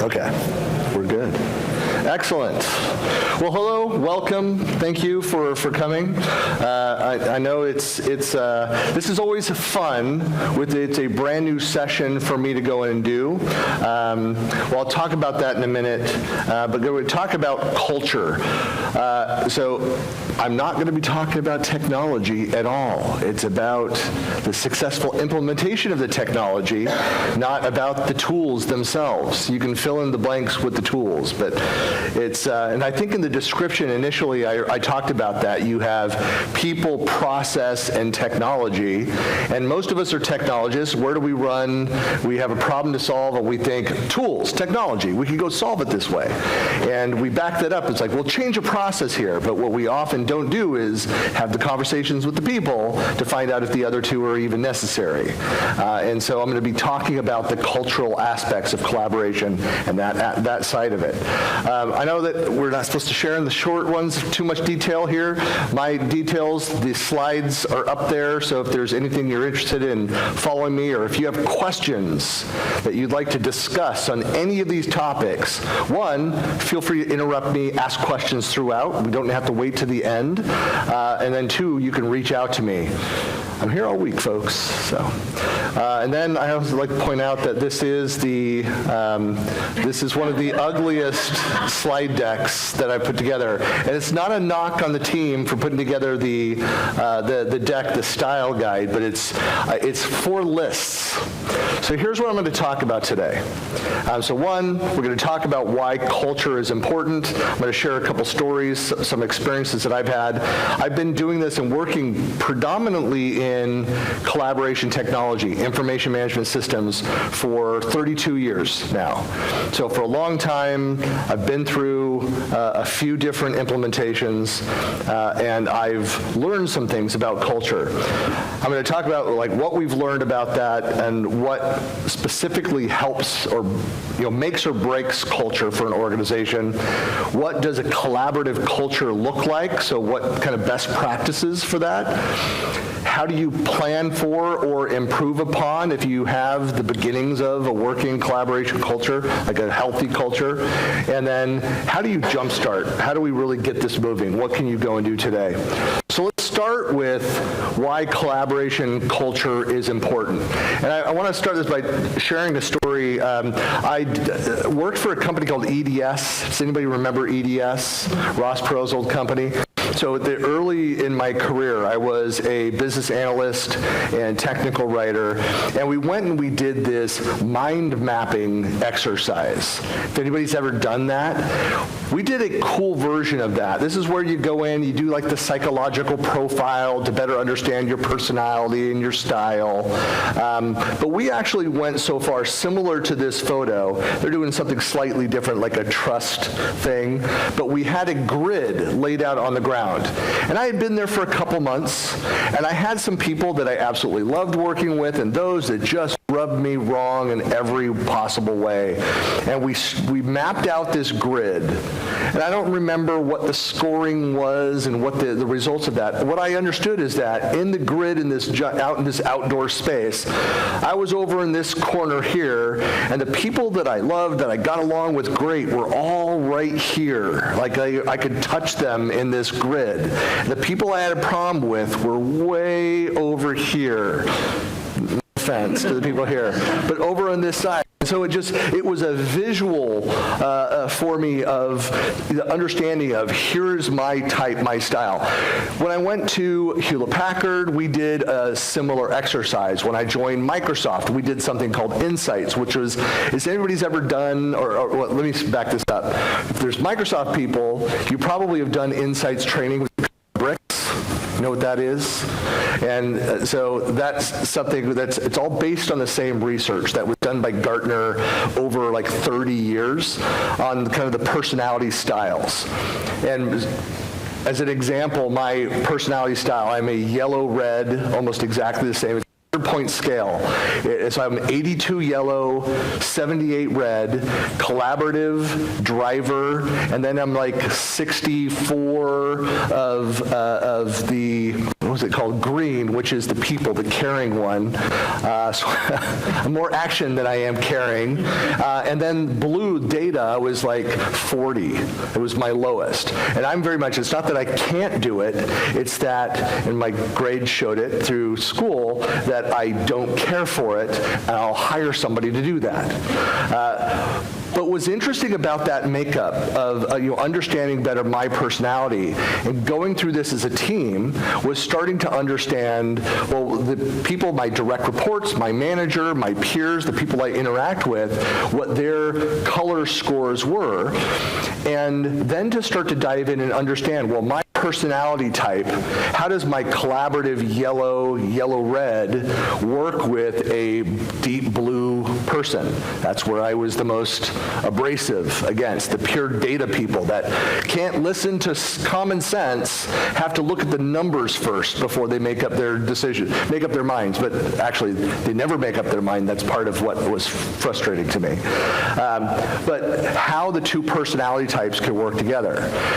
Okay, we're good. Excellent. Well, hello, welcome. Thank you for coming. I know this is always fun. It's a brand new session for me to go in and do. Well, I'll talk about that in a minute, but we're going to talk about culture. So I'm not going to be talking about technology at all. It's about the successful implementation of the technology, not about the tools themselves. You can fill in the blanks with the tools, but it's, and I think in the description initially I talked about that. You have people, process, and technology, and most of us are technologists. Where do we run? We have a problem to solve, and we think, tools, technology, we can go solve it this way. And we back that up. It's like, we'll change a process here, but what we often don't do is have the conversations with the people to find out if the other two are even necessary. And so I'm going to be talking about the cultural aspects of collaboration and that side of it. I know that we're not supposed to share in the short ones too much detail here. My details, the slides are up there, so if there's anything you're interested in following me, or if you have questions that you'd like to discuss on any of these topics, one, feel free to interrupt me, ask questions throughout. We don't have to wait to the end. And then two, you can reach out to me. I'm here all week, folks. So, and then I also like to point out that this is one of the ugliest slide decks that I put together, and it's not a knock on the team for putting together the deck, the style guide, but it's 4 lists. So here's what I'm going to talk about today. So one, we're going to talk about why culture is important. I'm going to share a couple stories, some experiences that I've had. I've been doing this and working predominantly in collaboration technology, information management systems, for 32 years now. So for a long time, I've been through a few different implementations, and I've learned some things about culture. I'm going to talk about what we've learned about that and what specifically helps or makes or breaks culture for an organization. What does a collaborative culture look like? So what kind of best practices for that? How do you plan for or improve upon if you have the beginnings of a working collaboration culture, like a healthy culture? And then how do you jumpstart? How do we really get this moving? What can you go and do today? So let's start with why collaboration culture is important. And I want to start this by sharing a story. I worked for a company called EDS. Does anybody remember EDS? Ross Perot's old company. So early in my career, I was a business analyst and technical writer, and we went and we did this mind mapping exercise. If anybody's ever done that, we did a cool version of that. This is where you go in, you do like the psychological profile to better understand your personality and your style. But we actually went so far similar to this photo. They're doing something slightly different, like a trust thing, but we had a grid laid out on the ground. And I had been there for a couple months, and I had some people that I absolutely loved working with, and those that just rubbed me wrong in every possible way. And we mapped out this grid. And I don't remember what the scoring was and what the results of that. What I understood is that in the grid in this outdoor space, I was over in this corner here, and the people that I loved, that I got along with great, were all right here. Like I could touch them in this grid. The people I had a problem with were way over here. No offense to the people here, but over on this side. So it was a visual for me of the understanding of here's my type, my style. When I went to Hewlett-Packard, we did a similar exercise. When I joined Microsoft, we did something called Insights, which was, is anybody's ever done, or let me back this up. If there's Microsoft people, you probably have done Insights training with bricks. You know what that is? And so that's something it's all based on the same research that was done by Gartner over like 30 years on kind of the personality styles. And as an example, my personality style, I'm a yellow-red, almost exactly the same. It's a 100-point scale. So I'm 82 yellow, 78 red, collaborative, driver, and then I'm like 64 of the, what was it called, green, which is the people, the caring one. So more action than I am caring. And then blue, data, was like 40. It was my lowest. And I'm very much, it's not that I can't do it, it's that, and my grades showed it through school, that I don't care for it, and I'll hire somebody to do that. But what's interesting about that makeup of understanding better my personality and going through this as a team was starting to understand, well, the people, my direct reports, my manager, my peers, the people I interact with, what their color scores were, and then to start to dive in and understand, well, my personality type, how does my collaborative yellow-red work with a deep blue person? That's where I was the most abrasive against, the pure data people that can't listen to common sense, have to look at the numbers first before they make up their decision, make up their minds, but actually they never make up their mind. That's part of what was frustrating to me. But how the two personality types could work together.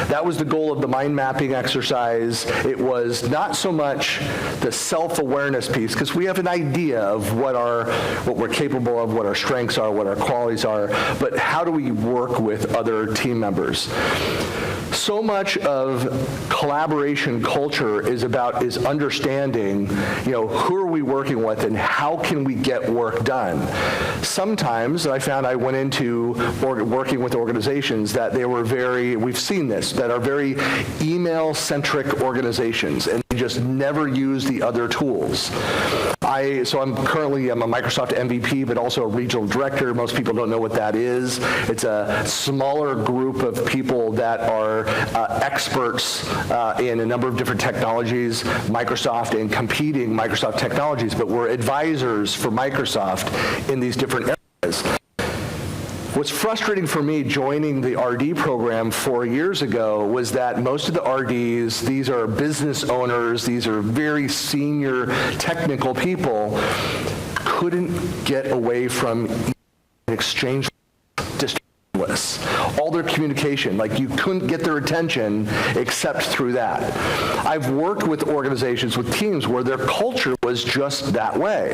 That was the goal of the mind mapping exercise. It was not so much the self-awareness piece, because we have an idea of what we're capable of, what our strengths are, what our qualities are, but how do we work with other team members? So much of collaboration culture is understanding, who are we working with and how can we get work done. Sometimes I found I went into working with organizations that they were we've seen this, that are very email-centric organizations, and they just never use the other tools. So I'm a Microsoft MVP, but also a regional director. Most people don't know what that is. It's a smaller group of people that are experts in a number of different technologies, Microsoft and competing Microsoft technologies, but we're advisors for Microsoft in these different areas. What's frustrating for me joining the RD program 4 years ago was that most of the RDs, these are business owners, these are very senior technical people, couldn't get away from exchange lists. All their communication, you couldn't get their attention except through that. I've worked with organizations, with teams, where their culture was just that way.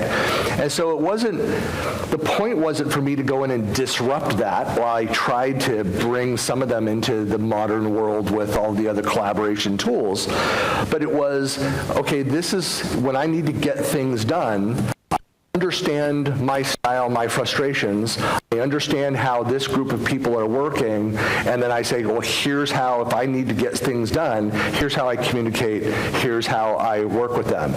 And so the point wasn't for me to go in and disrupt that while I tried to bring some of them into the modern world with all the other collaboration tools. But it was, okay, this is when I need to get things done. Understand my style, my frustrations. I understand how this group of people are working, and then I say, well, here's how, if I need to get things done, here's how I communicate, here's how I work with them.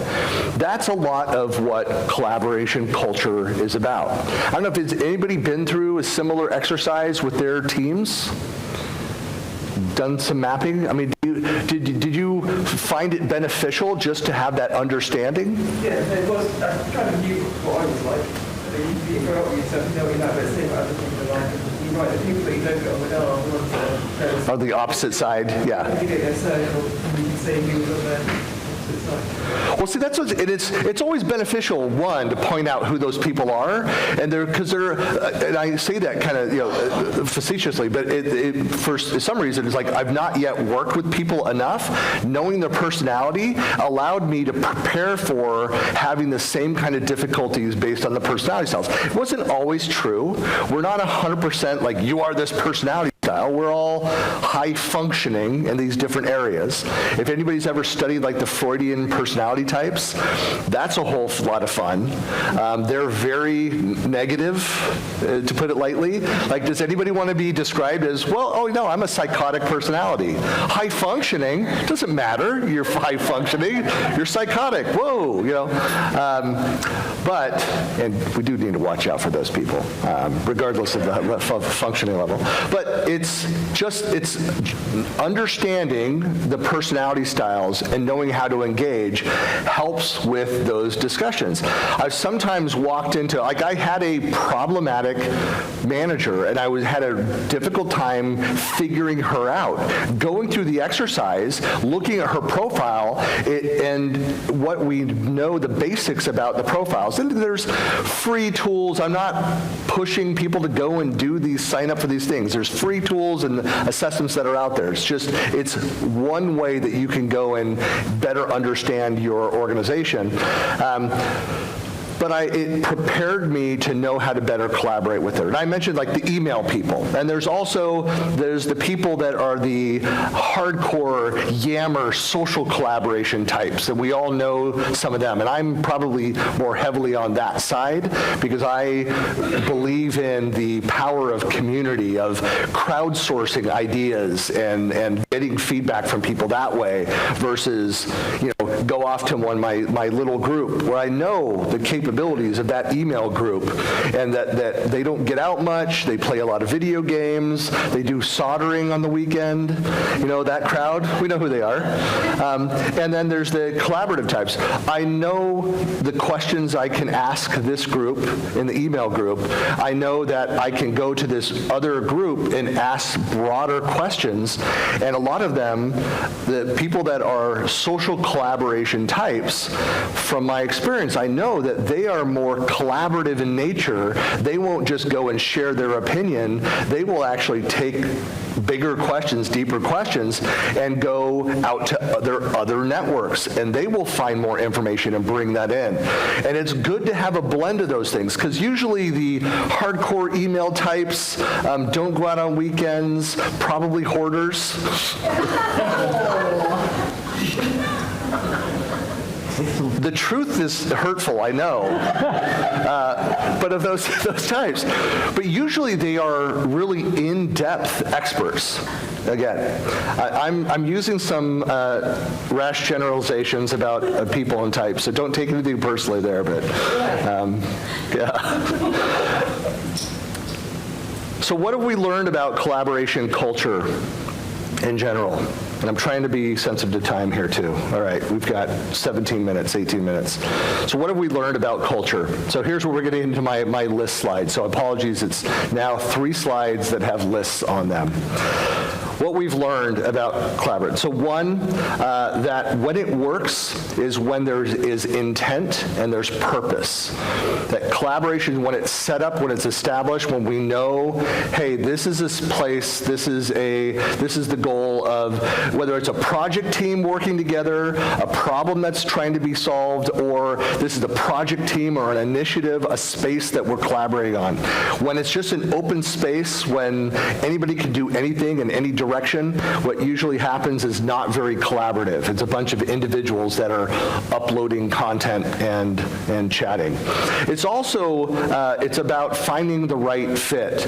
That's a lot of what collaboration culture is about. I don't know if anybody been through a similar exercise with their teams? Done some mapping? I mean, did you find it beneficial just to have that understanding? Yeah, it was. I kind of knew what I was like. You grow up with yourself, you know what you like, but see what other people are like. You write the people that you don't get on with are the ones that On the opposite side, yeah. You get their circle, and you can see who was on the opposite side. Well, see, it's always beneficial, one, to point out who those people are, and and I say that kind of facetiously, but for some reason it's like I've not yet worked with people enough. Knowing their personality allowed me to prepare for having the same kind of difficulties based on the personality styles. It wasn't always true. We're not 100% like you are this personality style. We're all high functioning in these different areas. If anybody's ever studied the Freudian personality types, that's a whole lot of fun. They're very negative, to put it lightly. Does anybody want to be described as, no, I'm a psychotic personality. High functioning, doesn't matter, you're high functioning, you're psychotic, whoa, and we do need to watch out for those people, regardless of the functioning level. But it's understanding the personality styles and knowing how to engage helps with those discussions. I've sometimes walked into, I had a problematic manager, and I had a difficult time figuring her out. Going through the exercise, looking at her profile, and what we know, the basics about the profiles. And there's free tools. I'm not pushing people to go and sign up for these things. There's free tools tools and assessments that are out there. It's one way that you can go and better understand your organization. But it prepared me to know how to better collaborate with her. And I mentioned like the email people. And there's the people that are the hardcore yammer social collaboration types. And we all know some of them. And I'm probably more heavily on that side because I believe in the power of community, of crowdsourcing ideas and getting feedback from people that way versus, go off to my little group where I know the capabilities of that email group and that they don't get out much, they play a lot of video games, they do soldering on the weekend, that crowd, we know who they are. And then there's the collaborative types. I know the questions I can ask this group in the email group. I know that I can go to this other group and ask broader questions, and a lot of them, the people that are social collaboration types, from my experience, I know that they are more collaborative in nature. They won't just go and share their opinion. They will actually take bigger questions, deeper questions, and go out to other networks, and they will find more information and bring that in. And it's good to have a blend of those things, because usually the hardcore email types don't go out on weekends, probably hoarders. The truth is hurtful, I know, but of those types. But usually they are really in-depth experts. Again, I'm using some rash generalizations about people and types, so don't take anything personally there, but yeah. So what have we learned about collaboration culture in general? And I'm trying to be sensitive to time here too. All right, we've got 17 minutes, 18 minutes. So what have we learned about culture? So here's where we're getting into my list slide. So apologies, it's now 3 slides that have lists on them. What we've learned about collaboration. So one, that when it works is when there is intent and there's purpose. That collaboration, when it's set up, when it's established, when we know, hey, this is this place, this is the goal of, whether it's a project team working together, a problem that's trying to be solved, or this is a project team or an initiative, a space that we're collaborating on. When it's just an open space, when anybody can do anything in any direction, what usually happens is not very collaborative. It's a bunch of individuals that are uploading content and chatting. It's also, it's about finding the right fit.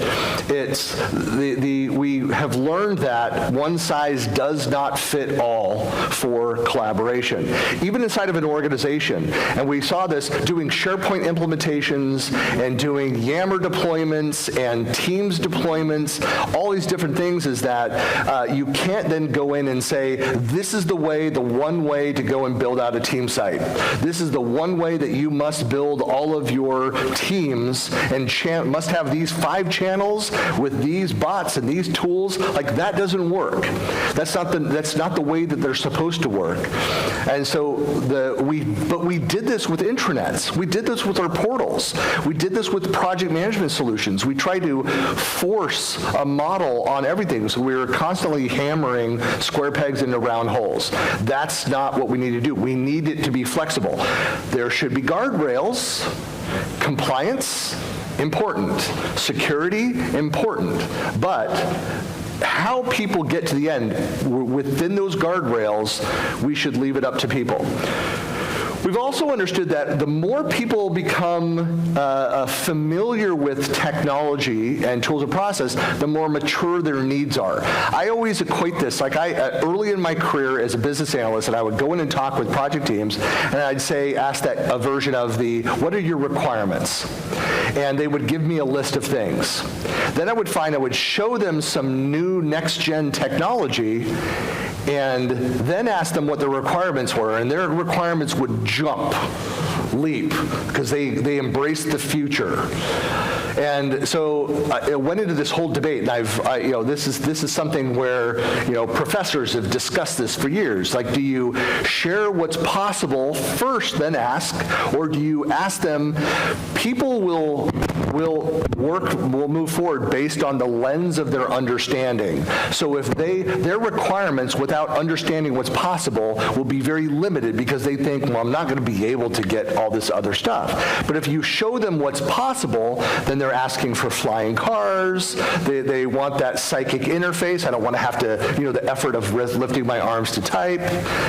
We have learned that one size does not fit all for collaboration, even inside of an organization. And we saw this doing SharePoint implementations and doing Yammer deployments and Teams deployments, all these different things, is that you can't then go in and say, this is the one way to go and build out a team site. This is the one way that you must build all of your teams and must have these 5 channels with these bots and these tools. Like, that doesn't work. That's not the way that they're supposed to work. And so we did this with intranets. We did this with our portals. We did this with project management solutions. We tried to force a model on everything. So we were constantly hammering square pegs into round holes. That's not what we need to do. We need it to be flexible. There should be guardrails. Compliance, important. Security, important. But how people get to the end, within those guardrails, we should leave it up to people. We've also understood that the more people become familiar with technology and tools of process, the more mature their needs are. I always equate this, like early in my career as a business analyst, and I would go in and talk with project teams, and I'd ask that a version of what are your requirements? And they would give me a list of things. Then I would show them some new next-gen technology, and then ask them what their requirements were, and their requirements would leap, because they embraced the future. And so it went into this whole debate, and this is something where professors have discussed this for years. Like, do you share what's possible first, then ask, or do you ask them? People will will move forward based on the lens of their understanding. So if their requirements without understanding what's possible will be very limited because they think, well, I'm not going to be able to get all this other stuff. But if you show them what's possible, then they're asking for flying cars. They want that psychic interface. I don't want to have to, the effort of lifting my arms to type.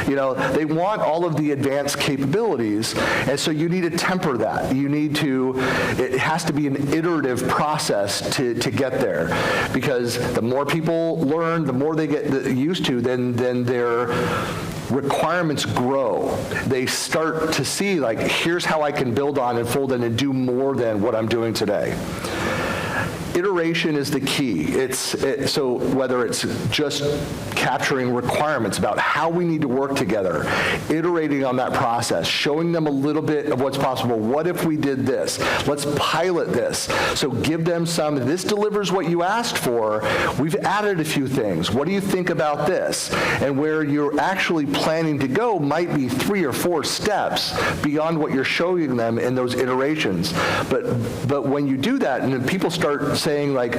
They want all of the advanced capabilities, and so you need to temper that. It has to be an iterative process to get there, because the more people learn, the more they get used to, then their requirements grow. They start to see, like, here's how I can build on and fold in and do more than what I'm doing today. Iteration is the key. So whether it's just capturing requirements about how we need to work together, iterating on that process, showing them a little bit of what's possible. What if we did this? Let's pilot this. So give them this delivers what you asked for. We've added a few things. What do you think about this? And where you're actually planning to go might be 3 or 4 steps beyond what you're showing them in those iterations. But when you do that, and then people start saying, like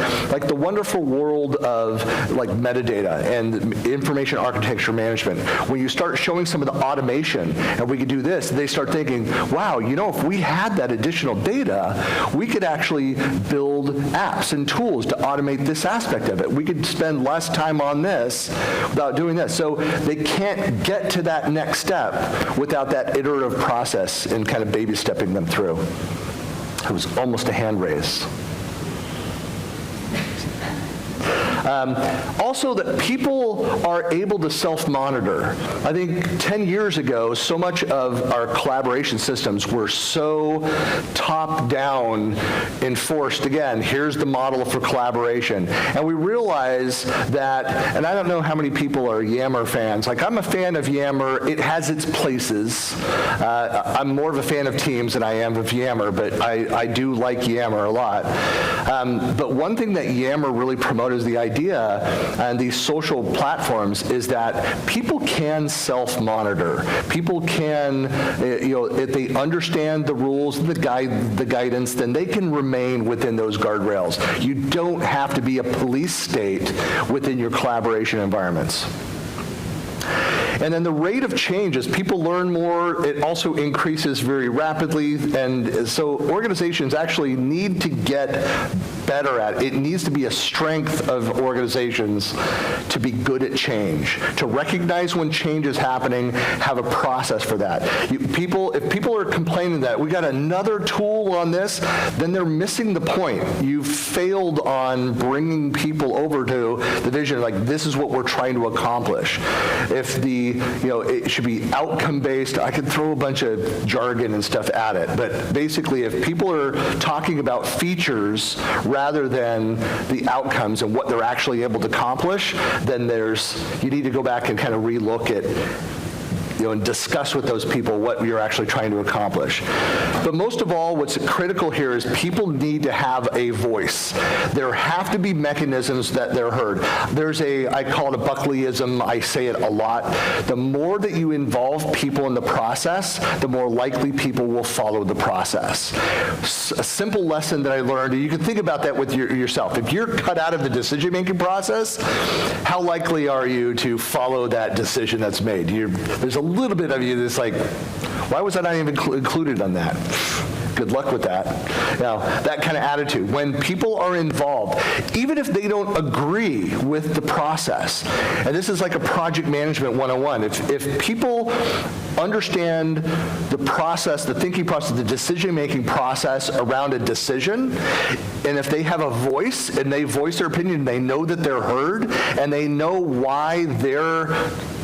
the wonderful world of like metadata and information architecture management, when you start showing some of the automation, and we could do this, they start thinking, wow, if we had that additional data, we could actually build apps and tools to automate this aspect of it. We could spend less time on this without doing this. So they can't get to that next step without that iterative process and kind of baby stepping them through. It was almost a hand raise. Also, that people are able to self-monitor. I think 10 years ago, so much of our collaboration systems were so top-down enforced. Again, here's the model for collaboration. And we realize that, and I don't know how many people are Yammer fans. Like, I'm a fan of Yammer. It has its places. I'm more of a fan of Teams than I am of Yammer, but I do like Yammer a lot. But one thing that Yammer really promoted is the idea and these social platforms is that people can self-monitor. People can, if they understand the rules and the guidance, then they can remain within those guardrails. You don't have to be a police state within your collaboration environments. And then the rate of change, as people learn more, it also increases very rapidly. And so organizations actually need to get better at it. It needs to be a strength of organizations to be good at change, to recognize when change is happening, have a process for that. If people are complaining that we got another tool on this, then they're missing the point. You've failed on bringing people over to the vision, like this is what we're trying to accomplish. If it should be outcome-based, I could throw a bunch of jargon and stuff at it, but basically if people are talking about features rather than the outcomes and what they're actually able to accomplish, then you need to go back and kind of relook at and discuss with those people what you're actually trying to accomplish. But most of all, what's critical here is people need to have a voice. There have to be mechanisms that they're heard. I call it a Buckleyism, I say it a lot. The more that you involve people in the process, the more likely people will follow the process. A simple lesson that I learned, and you can think about that with yourself. If you're cut out of the decision-making process, how likely are you to follow that decision that's made? There's a little bit of you that's like, why was I not even included on that? Good luck with that. Now, that kind of attitude. When people are involved, even if they don't agree with the process, and this is like a project management 101, if people understand the process, the thinking process, the decision-making process around a decision, and if they have a voice and they voice their opinion, they know that they're heard, and they know why their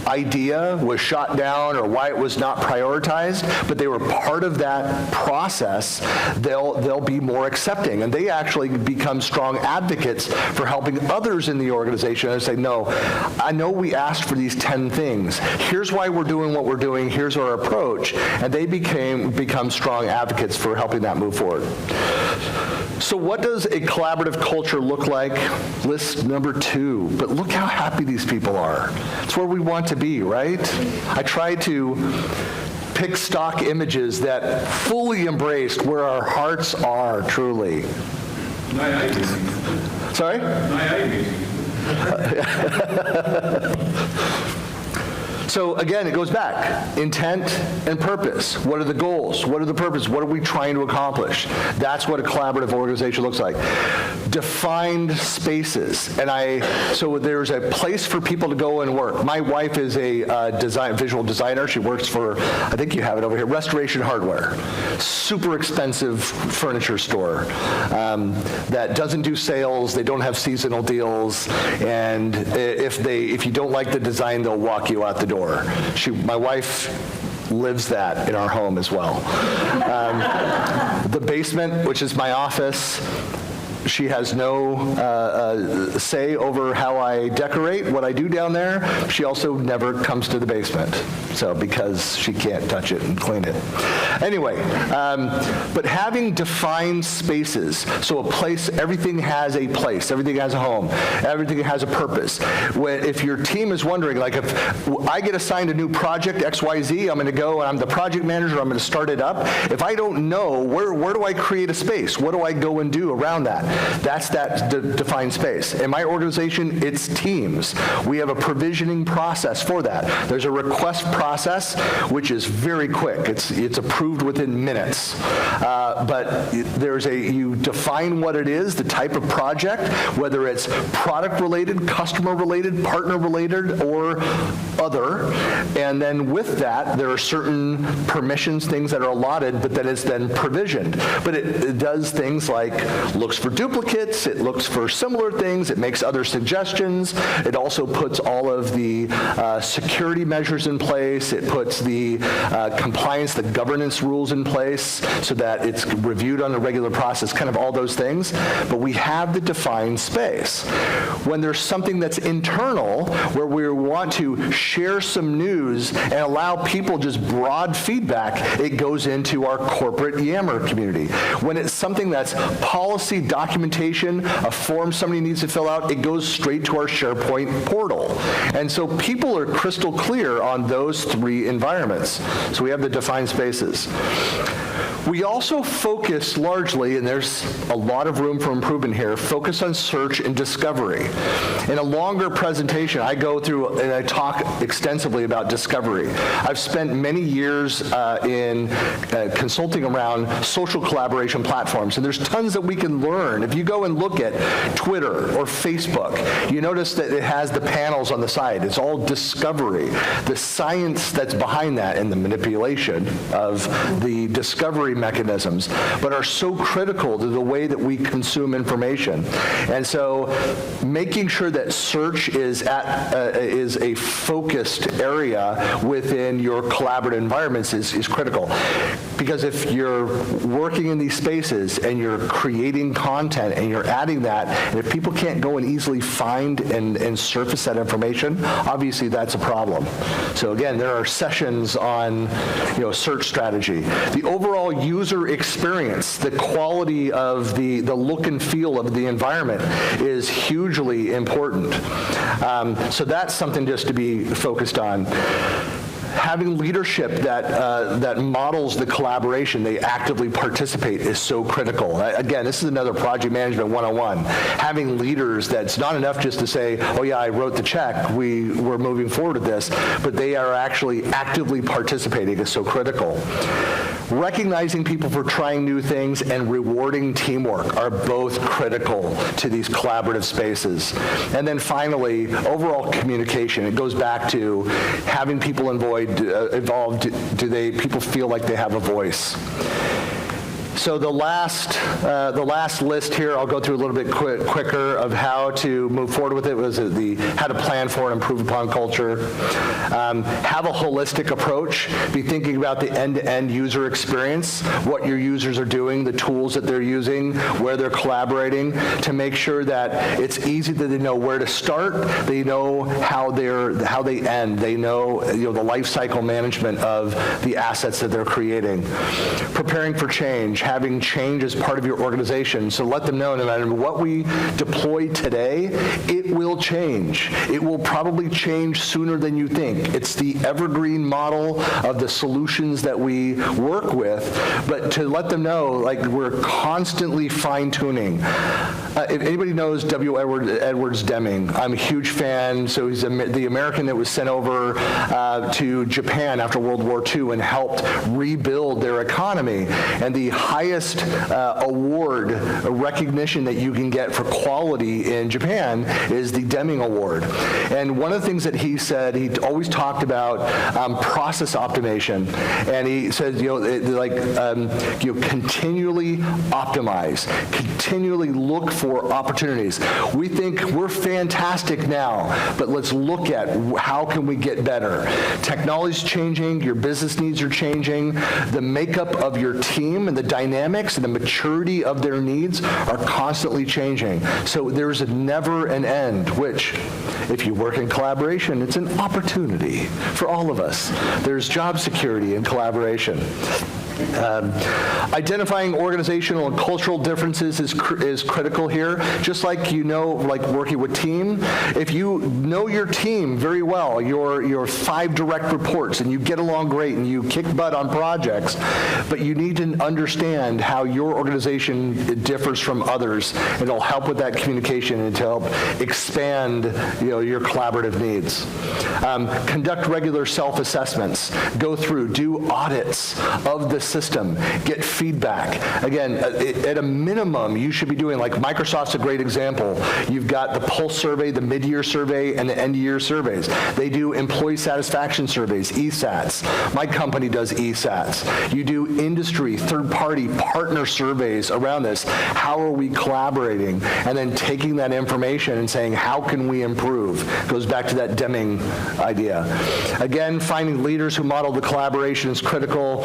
idea was shot down or why it was not prioritized, but they were part of that process, they'll be more accepting. And they actually become strong advocates for helping others in the organization and say, no, I know we asked for these 10 things. Here's why we're doing what we're doing. Here's our approach. And they become strong advocates for helping that move forward. So what does a collaborative culture look like? List number 2. But look how happy these people are. It's where we want to be, right? I try to pick stock images that fully embraced where our hearts are truly. Night meetings. Sorry? Night meetings. So again, it goes back. Intent and purpose. What are the goals? What are the purpose? What are we trying to accomplish? That's what a collaborative organization looks like. Defined spaces. So there's a place for people to go and work. My wife is a visual designer. She works for, I think you have it over here, Restoration Hardware. Super expensive furniture store that doesn't do sales. They don't have seasonal deals. And if you don't like the design, they'll walk you out the door. My wife lives that in our home as well. The basement, which is my office, she has no say over how I decorate, what I do down there. She also never comes to the basement, because she can't touch it and clean it. Anyway, but having defined spaces, so a place, everything has a place, everything has a home, everything has a purpose. If your team is wondering, like if I get assigned a new project, XYZ, I'm going to go and I'm the project manager, I'm going to start it up. If I don't know, where do I create a space? What do I go and do around that? That's that defined space. In my organization, it's teams. We have a provisioning process for that. There's a request process, which is very quick. It's approved within minutes. But you define what it is, the type of project, whether it's product-related, customer-related, partner-related, or other. And then with that, there are certain permissions, things that are allotted, but that is then provisioned. But it does things like looks for duplicates, it looks for similar things, it makes other suggestions, it also puts all of the security measures in place, it puts the compliance, the governance rules in place so that it's reviewed on a regular process, kind of all those things. But we have the defined space. When there's something that's internal, where we want to share some news and allow people just broad feedback, it goes into our corporate Yammer community. When it's something that's policy documentation, a form somebody needs to fill out, it goes straight to our SharePoint portal. And so people are crystal clear on those three environments. So we have the defined spaces. We also focus largely, and there's a lot of room for improvement here, focus on search and discovery. In a longer presentation, I go through and I talk extensively about discovery. I've spent many years in consulting around social collaboration platforms, and there's tons that we can learn. If you go and look at Twitter or Facebook, you notice that it has the panels on the side. It's all discovery. The science that's behind that and the manipulation of the discovery mechanisms, but are so critical to the way that we consume information. And so making sure that search is a focused area within your collaborative environments is critical. Because if you're working in these spaces and you're creating content and you're adding that, and if people can't go and easily find and surface that information, obviously that's a problem. So again, there are sessions on search strategy. The overall user experience, the quality of the look and feel of the environment is hugely important. So that's something just to be focused on. Having leadership that models the collaboration, they actively participate, is so critical. Again, this is another project management 101. Having leaders that's not enough just to say, oh yeah, I wrote the check, we're moving forward with this, but they are actually actively participating is so critical. Recognizing people for trying new things and rewarding teamwork are both critical to these collaborative spaces. And then finally, overall communication. It goes back to having people involved. Do people feel like they have a voice? So the last list here, I'll go through a little bit quicker of how to move forward with it, was how to plan for and improve upon culture. Have a holistic approach. Be thinking about the end-to-end user experience, what your users are doing, the tools that they're using, where they're collaborating, to make sure that it's easy that they know where to start, they know how they end, they know the life cycle management of the assets that they're creating. Preparing for change. having change as part of your organization. So let them know no matter what we deploy today, it will change. It will probably change sooner than you think. It's the evergreen model of the solutions that we work with, but to let them know, like, we're constantly fine-tuning. If anybody knows W. Edwards Deming, I'm a huge fan. So he's the American that was sent over to Japan after World War II and helped rebuild their economy. And the highest award, recognition that you can get for quality in Japan is the Deming Award. And one of the things that he said, he always talked about process optimization. And he says, continually optimize, continually look for opportunities. We think we're fantastic now, but let's look at how can we get better. Technology's changing, your business needs are changing, the makeup of your team and the dynamics and the maturity of their needs are constantly changing. So there's never an end, which, if you work in collaboration, it's an opportunity for all of us. There's job security in collaboration. Identifying organizational and cultural differences is critical here. Just like like working with team, if you know your team very well, your 5 direct reports, and you get along great and you kick butt on projects, but you need to understand how your organization differs from others. It'll help with that communication and to help expand your collaborative needs. Conduct regular self-assessments. Go through, do audits of the system, get feedback. Again, at a minimum, you should be doing, like Microsoft's a great example. You've got the Pulse survey, the mid-year survey, and the end-of-year surveys. They do employee satisfaction surveys, ESATs. My company does ESATs. You do industry, third-party partner surveys around this. How are we collaborating? And then taking that information and saying, how can we improve? Goes back to that Deming idea. Again, finding leaders who model the collaboration is critical.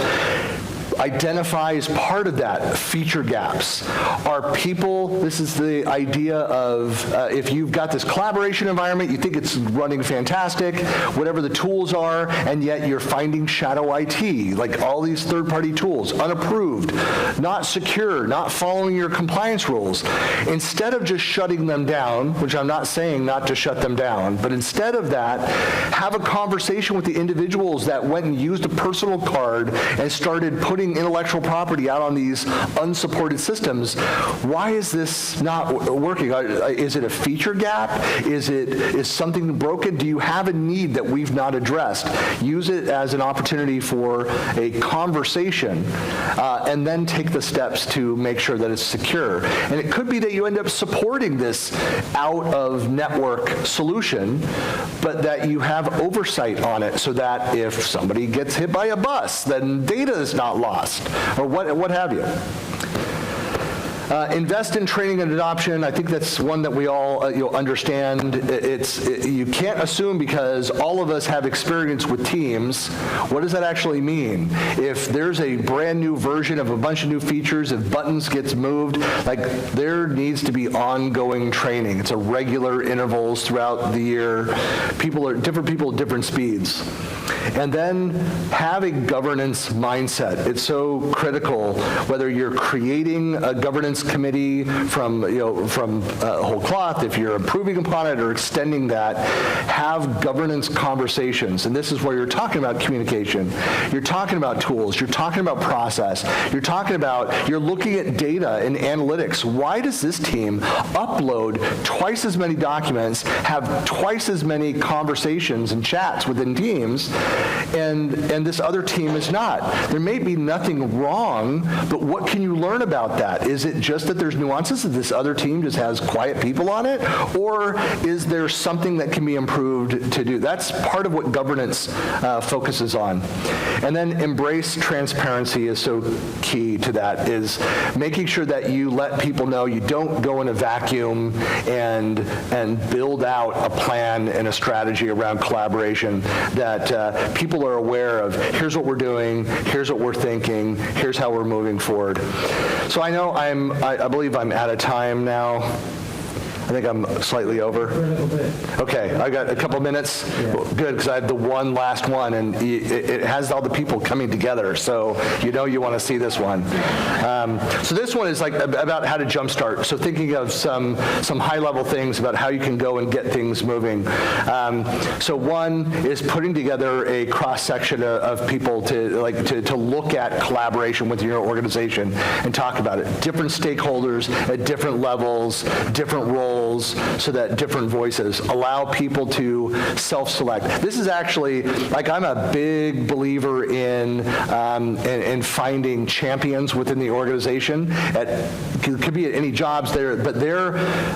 Identify as part of that feature gaps. Are people, this is the idea of if you've got this collaboration environment, you think it's running fantastic, whatever the tools are, and yet you're finding shadow IT, like all these third-party tools, unapproved, not secure, not following your compliance rules. Instead of just shutting them down, which I'm not saying not to shut them down, but instead of that, have a conversation with the individuals that went and used a personal card and started putting intellectual property out on these unsupported systems. Why is this not working? Is it a feature gap? Is something broken? Do you have a need that we've not addressed? Use it as an opportunity for a conversation, and then take the steps to make sure that it's secure. And it could be that you end up supporting this out-of-network solution, but that you have oversight on it so that if somebody gets hit by a bus, then data is not lost, or what have you. Invest in training and adoption. I think that's one that we all understand. You can't assume because all of us have experience with teams. What does that actually mean? If there's a brand new version of a bunch of new features, if buttons gets moved, like there needs to be ongoing training. It's a regular intervals throughout the year. Different people at different speeds. And then have a governance mindset. It's so critical, whether you're creating a governance committee from whole cloth, if you're improving upon it or extending that, have governance conversations. And this is where you're talking about communication. You're talking about tools. You're talking about process. You're looking at data and analytics. Why does this team upload twice as many documents, have twice as many conversations and chats within teams, and this other team is not? There may be nothing wrong, but what can you learn about that? Is it just that there's nuances that this other team just has quiet people on it? Or is there something that can be improved to do? That's part of what governance focuses on. And then embrace transparency is so key to that, is making sure that you let people know you don't go in a vacuum and build out a plan and a strategy around collaboration, that people are aware of, here's what we're doing, here's what we're thinking, here's how we're moving forward. So I know I believe I'm out of time now. I think I'm slightly over. For a little bit. Okay, I got a couple minutes. Good, because I have the one last one, and it has all the people coming together, so you know you want to see this one. So this one is like about how to jumpstart. So thinking of some high-level things about how you can go and get things moving. So one is putting together a cross-section of people to look at collaboration with your organization and talk about it. Different stakeholders at different levels, different roles, so that different voices allow people to self-select. This is actually, like, I'm a big believer in finding champions within the organization. It could be at any jobs there, but their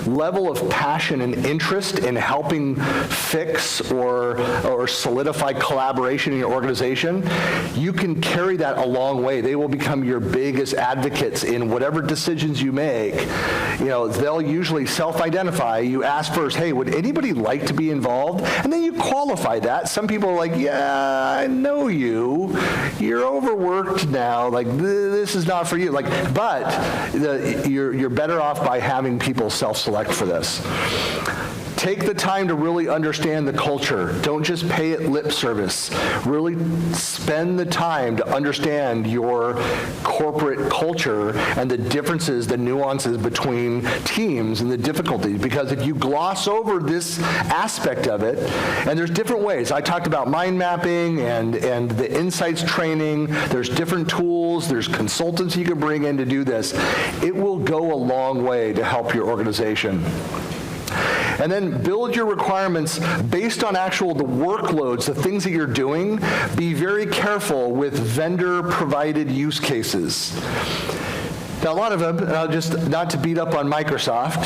level of passion and interest in helping fix or solidify collaboration in your organization, you can carry that a long way. They will become your biggest advocates in whatever decisions you make. You know, they'll usually self-identify. You ask first, hey, would anybody like to be involved? And then you qualify that. Some people are like, yeah, I know you. You're overworked now. Like, this is not for you. Like, but you're better off by having people self-select for this. Take the time to really understand the culture. Don't just pay it lip service. Really spend the time to understand your corporate culture and the differences, the nuances between teams and the difficulties. Because if you gloss over this aspect of it, and there's different ways. I talked about mind mapping and the insights training. There's different tools. There's consultants you can bring in to do this. It will go a long way to help your organization. And then build your requirements based on the workloads, the things that you're doing. Be very careful with vendor-provided use cases. Now, a lot of them, just not to beat up on Microsoft,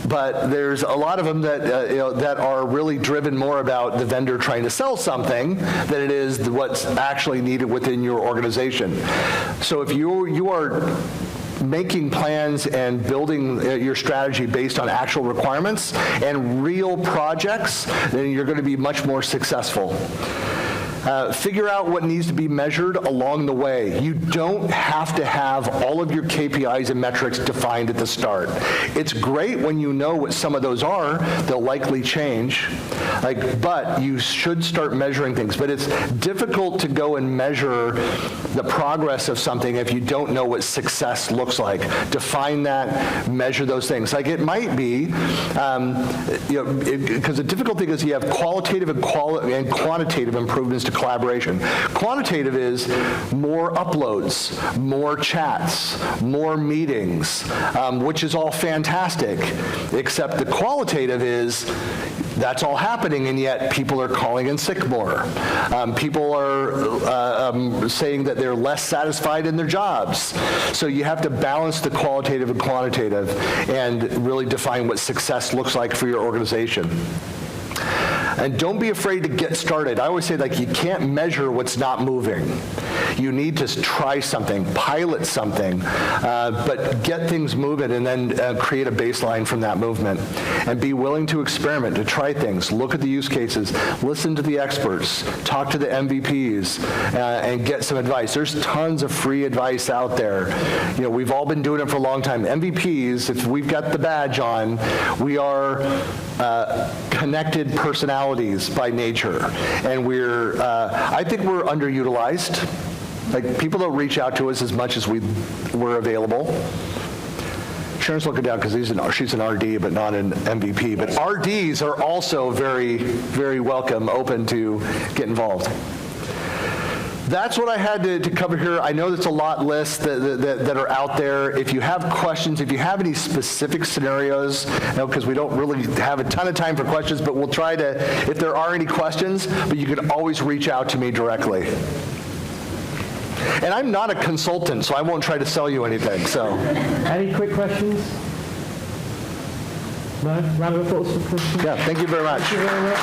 but there's a lot of them that that are really driven more about the vendor trying to sell something than it is what's actually needed within your organization. So if you are making plans and building your strategy based on actual requirements and real projects, then you're going to be much more successful. Figure out what needs to be measured along the way. You don't have to have all of your KPIs and metrics defined at the start. It's great when you know what some of those are. They'll likely change, but you should start measuring things. But it's difficult to go and measure the progress of something if you don't know what success looks like. Define that, measure those things. Like, it might be, because the difficult thing is you have qualitative and quantitative improvements to collaboration. Quantitative is more uploads, more chats, more meetings, which is all fantastic, except the qualitative is that's all happening, and yet people are calling in sick more. People are saying that they're less satisfied in their jobs. So you have to balance the qualitative and quantitative and really define what success looks like for your organization. And don't be afraid to get started. I always say, like, you can't measure what's not moving. You need to try something, pilot something, but get things moving and then create a baseline from that movement. And be willing to experiment, to try things, look at the use cases, listen to the experts, talk to the MVPs, and get some advice. There's tons of free advice out there. We've all been doing it for a long time. MVPs, if we've got the badge on, we are connected personalities by nature, and I think we're underutilized. Like, people don't reach out to us as much as we're available. Sharon's looking down because she's an RD, but not an MVP. But RDs are also very, very welcome, open to get involved. That's what I had to cover here. I know there's a lot lists that are out there. If you have questions, if you have any specific scenarios, because we don't really have a ton of time for questions, but we'll try to, if there are any questions, but you can always reach out to me directly. And I'm not a consultant, so I won't try to sell you anything. So, any quick questions? No? Round of applause for questions? Yeah, thank you very much. Thank you very much.